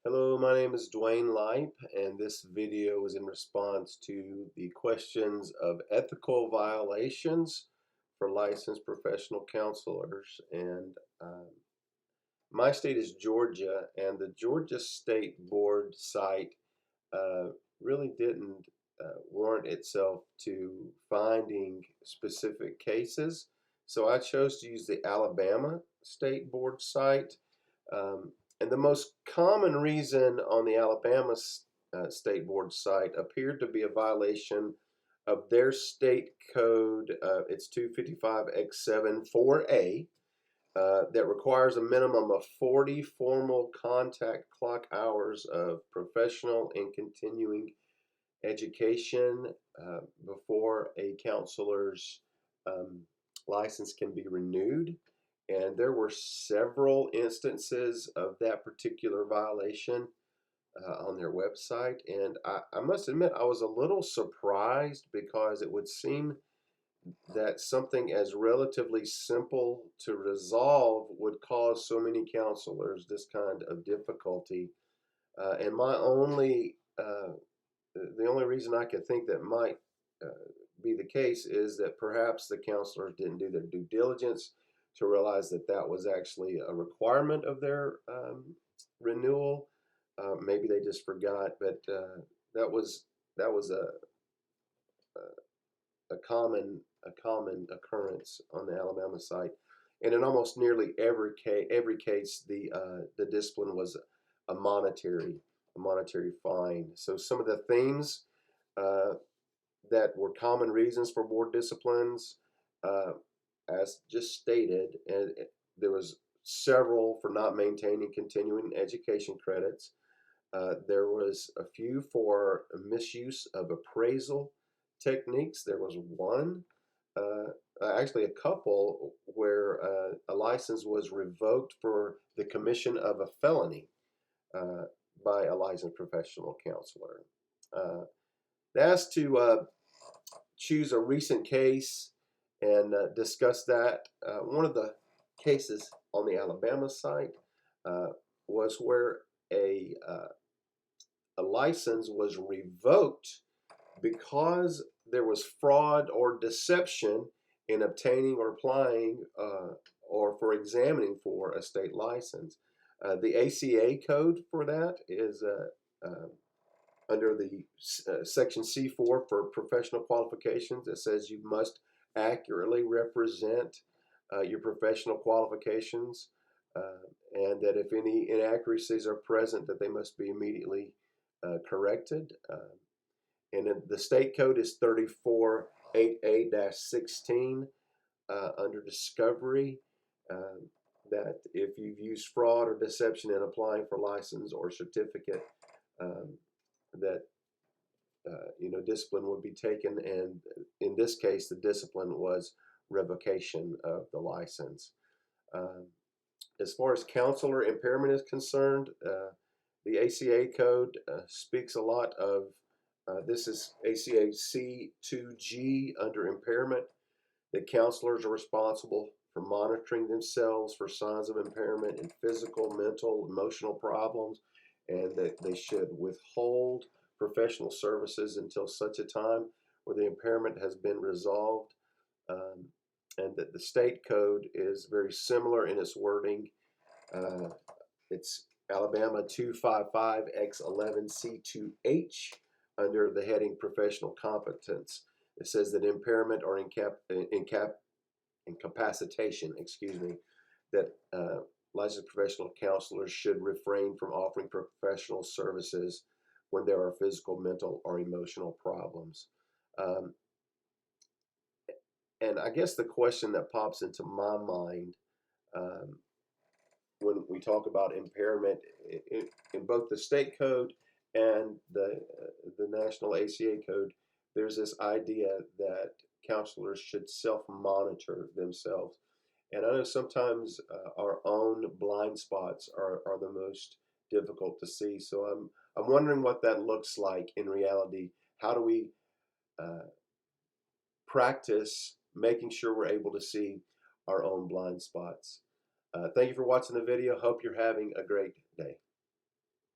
Hello, my name is Dwayne Lipe, and this video is in response to the questions of ethical violations for licensed professional counselors. And my state is Georgia, and the Georgia State Board site uh, really didn't warrant itself to finding specific cases. So I chose to use the Alabama State Board site. Um, and the most common reason on the Alabama State Board site appeared to be a violation of their state code. It's 255X7 4A. That requires a minimum of 40 formal contact clock hours of professional and continuing education before a counselor's um, license can be renewed. And there were several instances of that particular violation on their website. And I must admit, I was a little surprised because it would seem that something as relatively simple to resolve would cause so many counselors this kind of difficulty. And the only reason I could think that might be the case is that perhaps the counselors didn't do their due diligence to realize that that was actually a requirement of their renewal. Maybe they just forgot, but that was a common occurrence on the Alabama site, and in almost nearly every case, the discipline was a monetary fine. So some of the themes uh, that were common reasons for board disciplines, uh, as just stated, and there was several for not maintaining continuing education credits. There was a few for misuse of appraisal techniques. There was one, actually a couple, where a license was revoked for the commission of a felony uh, by a licensed professional counselor. Asked to choose a recent case and discuss that. One of the cases on the Alabama site uh, was where a license was revoked because there was fraud or deception in obtaining or applying or for examining for a state license. The ACA code for that is under the section C4 for professional qualifications. It says you must accurately represent your professional qualifications, and that if any inaccuracies are present, that they must be immediately corrected. And the state code is 348A-16 under discovery. That if you've used fraud or deception in applying for license or certificate, that discipline would be taken, and in this case, the discipline was revocation of the license. Um, as far as counselor impairment is concerned, the ACA code speaks a lot of this is ACA C2G under impairment, that counselors are responsible for monitoring themselves for signs of impairment in physical, mental, emotional problems, and that they should withhold professional services until such a time where the impairment has been resolved. Um, and that the state code is very similar in its wording. Uh, it's Alabama 255X11C2H under the heading Professional Competence. It says that impairment or incapacitation, that licensed professional counselors should refrain from offering professional services when there are physical, mental, or emotional problems. Um, and I guess the question that pops into my mind um, when we talk about impairment in both the state code and the national ACA code, there's this idea that counselors should self-monitor themselves. And I know sometimes our own blind spots are the most difficult to see. So I'm wondering what that looks like in reality. How do we uh, practice making sure we're able to see our own blind spots? Thank you for watching the video. Hope you're having a great day.